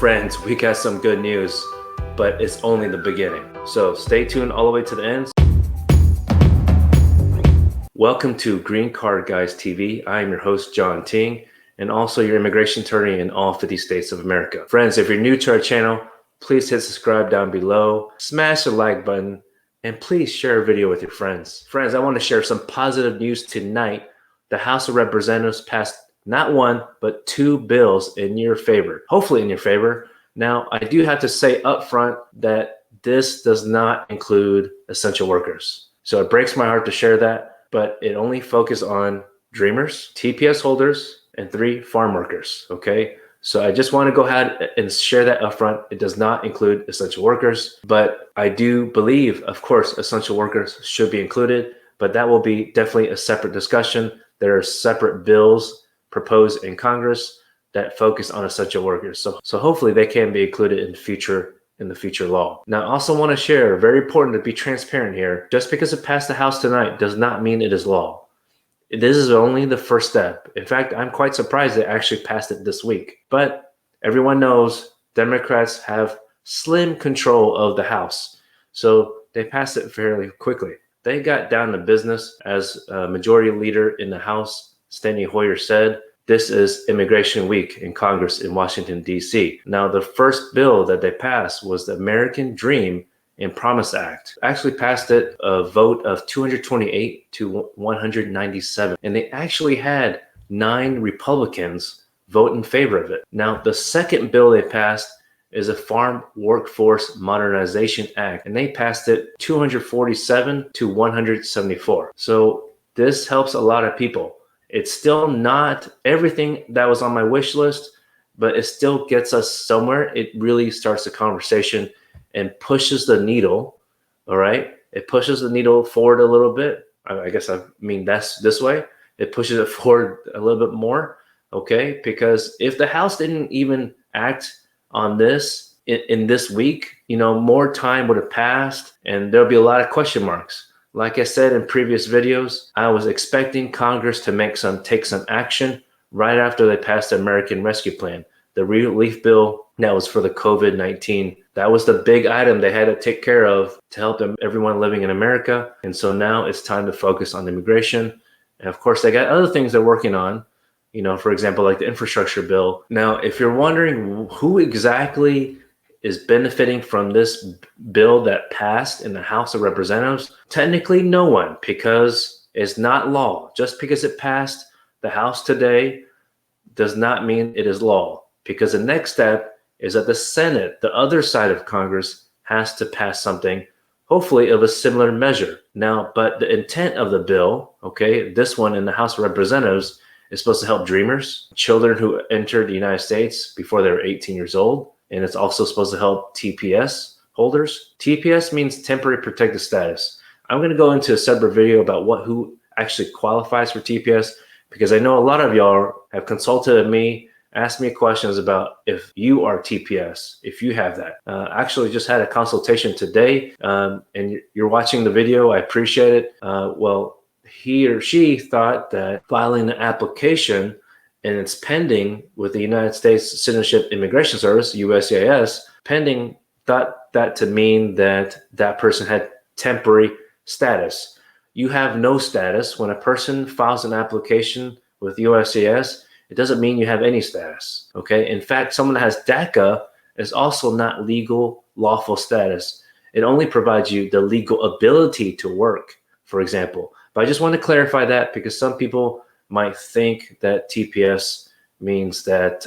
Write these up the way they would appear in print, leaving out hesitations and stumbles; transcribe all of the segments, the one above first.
Friends, we got some good news, but it's only the beginning. So stay tuned all the way to the end. Welcome to Green Card Guys TV. I am your host, John Ting, and also your immigration attorney in all 50 states of America. Friends, if you're new to our channel, please hit subscribe down below, smash the like button, and please share a video with your friends. Friends, I want to share some positive news tonight. The House of Representatives passed not one, but two bills in your favor, hopefully in your favor. Now, I do have to say up front that this does not include essential workers. So it breaks my heart to share that, but it only focuses on dreamers, TPS holders, and 3 farm workers, okay? So I just want to go ahead and share that up front. It does not include essential workers, but I do believe, of course, essential workers should be included, but that will be definitely a separate discussion. There are separate bills proposed in Congress that focus on essential workers. So hopefully they can be included in the future law. Now, I also want to share, very important to be transparent here, just because it passed the House tonight does not mean it is law. This is only the first step. In fact, I'm quite surprised they actually passed it this week. But everyone knows Democrats have slim control of the House. So they passed it fairly quickly. They got down to business. As Majority Leader in the House, Steny Hoyer, said, this is Immigration Week in Congress in Washington, D.C. Now, the first bill that they passed was the American Dream and Promise Act. Actually passed it a vote of 228 to 197. And they actually had 9 Republicans vote in favor of it. Now, the second bill they passed is a Farm Workforce Modernization Act. And they passed it 247 to 174. So this helps a lot of people. It's still not everything that was on my wish list, but it still gets us somewhere. It really starts the conversation and pushes the needle, all right? It pushes the needle forward a little bit. I guess I mean that's this way. It pushes it forward a little bit more, okay? Because if the House didn't even act on this in this week, you know, more time would have passed and there'll be a lot of question marks. Like I said in previous videos, I was expecting Congress to take some action right after they passed the American Rescue Plan, the relief bill that was for the COVID-19. That was the big item they had to take care of to help everyone living in America. And so now it's time to focus on immigration. And of course, they got other things they're working on, you know, for example, like the infrastructure bill. Now, if you're wondering who exactly is benefiting from this bill that passed in the House of Representatives, technically no one, because it's not law. Just because it passed the House today does not mean it is law, because the next step is that the Senate, the other side of Congress, has to pass something, hopefully of a similar measure. Now, but the intent of the bill, okay, this one in the House of Representatives is supposed to help dreamers, children who entered the United States before they were 18 years old. And it's also supposed to help TPS holders. TPS means temporary protected status. I'm going to go into a separate video about who actually qualifies for TPS, because I know a lot of y'all have consulted me, asked me questions about if you are TPS, if you have that. Actually just had a consultation today, and you're watching the video. I appreciate it. Well, he or she thought that filing an application and it's pending with the United States Citizenship Immigration Service, USCIS, pending, thought that to mean that that person had temporary status. You have no status. When a person files an application with USCIS, it doesn't mean you have any status, okay? In fact, someone that has DACA is also not legal, lawful status. It only provides you the legal ability to work, for example. But I just want to clarify that, because some people might think that TPS means that,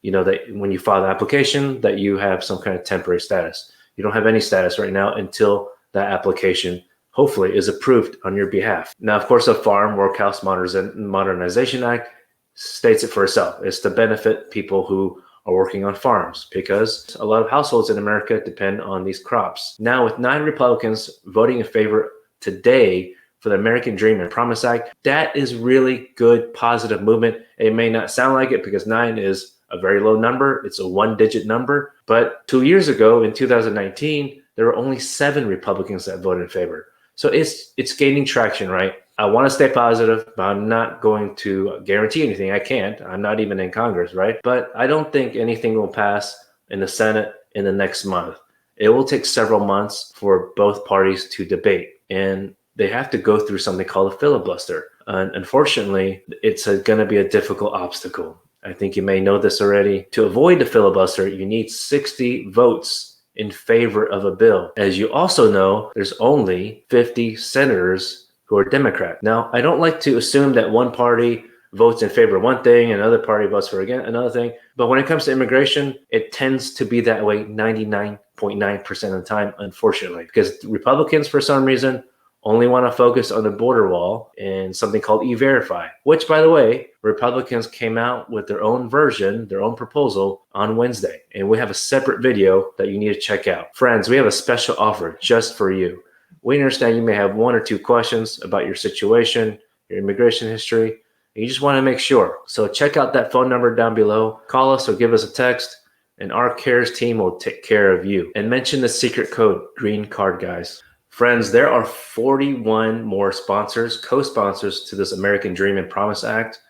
you know, that when you file the application that you have some kind of temporary status. You don't have any status right now until that application hopefully is approved on your behalf. Now, of course, the Farm Workforce Modernization Act states it for itself. It's to benefit people who are working on farms, because a lot of households in America depend on these crops. Now, with 9 Republicans voting in favor today for the American Dream and Promise Act, that is really good, positive movement. It may not sound like it because 9 is a very low number. It's a 1-digit number. But 2 years ago, in 2019, there were only 7 Republicans that voted in favor. So it's gaining traction, right? I want to stay positive, but I'm not going to guarantee anything. I can't. I'm not even in Congress, right? But I don't think anything will pass in the Senate in the next month. It will take several months for both parties to debate, and they have to go through something called a filibuster. And unfortunately, it's going to be a difficult obstacle. I think you may know this already. To avoid the filibuster, you need 60 votes in favor of a bill. As you also know, there's only 50 senators who are Democrat. Now, I don't like to assume that one party votes in favor of one thing and another party votes for again another thing. But when it comes to immigration, it tends to be that way 99.9% of the time, unfortunately, because Republicans, for some reason, only want to focus on the border wall and something called E-Verify, which, by the way, Republicans came out with their own version, their own proposal on Wednesday. And we have a separate video that you need to check out. Friends, we have a special offer just for you. We understand you may have one or two questions about your situation, your immigration history. You just want to make sure. So check out that phone number down below. Call us or give us a text, and our CARES team will take care of you. And mention the secret code, Green Card Guys. Friends, there are 41 more sponsors, co-sponsors to this American Dream and Promise Act,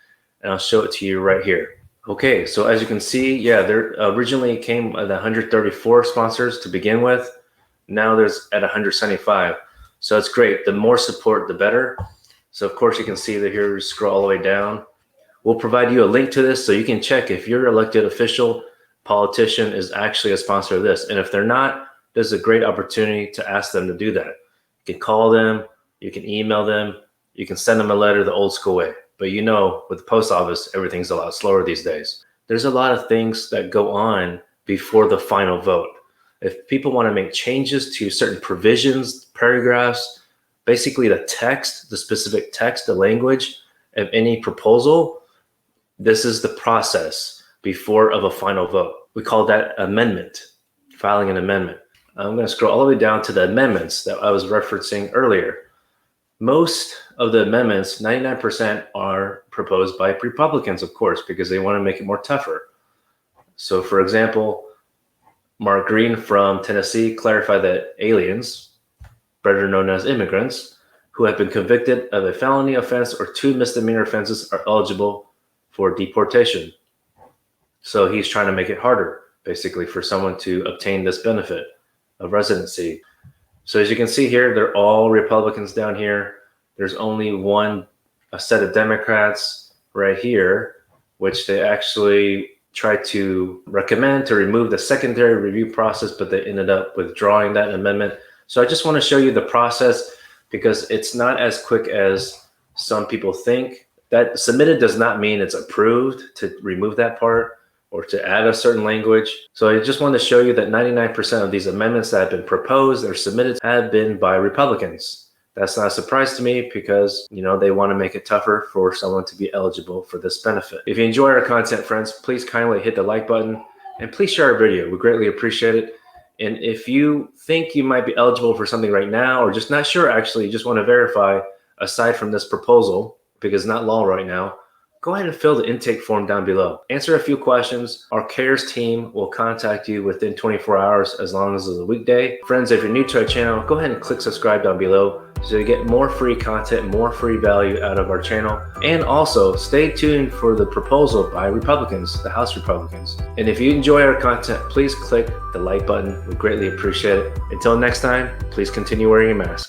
and I'll show it to you right here. Okay, so as you can see, there originally came at 134 sponsors to begin with. Now there's at 175. So it's great. The more support, the better. So of course you can see that here, scroll all the way down. We'll provide you a link to this so you can check if your elected official, politician is actually a sponsor of this. And if they're not, this is a great opportunity to ask them to do that. You can call them, you can email them, you can send them a letter the old school way. But you know, with the post office, everything's a lot slower these days. There's a lot of things that go on before the final vote. If people want to make changes to certain provisions, paragraphs, basically the text, the specific text, the language of any proposal, this is the process before of a final vote. We call that amendment, filing an amendment. I'm going to scroll all the way down to the amendments that I was referencing earlier. Most of the amendments, 99%, are proposed by Republicans, of course, because they want to make it more tougher. So, for example, Mark Green from Tennessee clarified that aliens, better known as immigrants, who have been convicted of a felony offense or 2 misdemeanor offenses are eligible for deportation. So he's trying to make it harder, basically, for someone to obtain this benefit of residency. So as you can see here, they're all Republicans down here. There's only a set of Democrats right here, which they actually tried to recommend to remove the secondary review process, but they ended up withdrawing that amendment. So I just want to show you the process because it's not as quick as some people think. That submitted does not mean it's approved to remove that part or to add a certain language. So I just want to show you that 99% of these amendments that have been proposed or submitted have been by Republicans. That's not a surprise to me because, they want to make it tougher for someone to be eligible for this benefit. If you enjoy our content, friends, please kindly hit the like button and please share our video. We greatly appreciate it. And if you think you might be eligible for something right now or just not sure, actually, you just want to verify aside from this proposal, because it's not law right now, go ahead and fill the intake form down below. Answer a few questions. Our CARES team will contact you within 24 hours as long as it's a weekday. Friends, if you're new to our channel, go ahead and click subscribe down below so you get more free content, more free value out of our channel. And also stay tuned for the proposal by Republicans, the House Republicans. And if you enjoy our content, please click the like button. We greatly appreciate it. Until next time, please continue wearing your mask.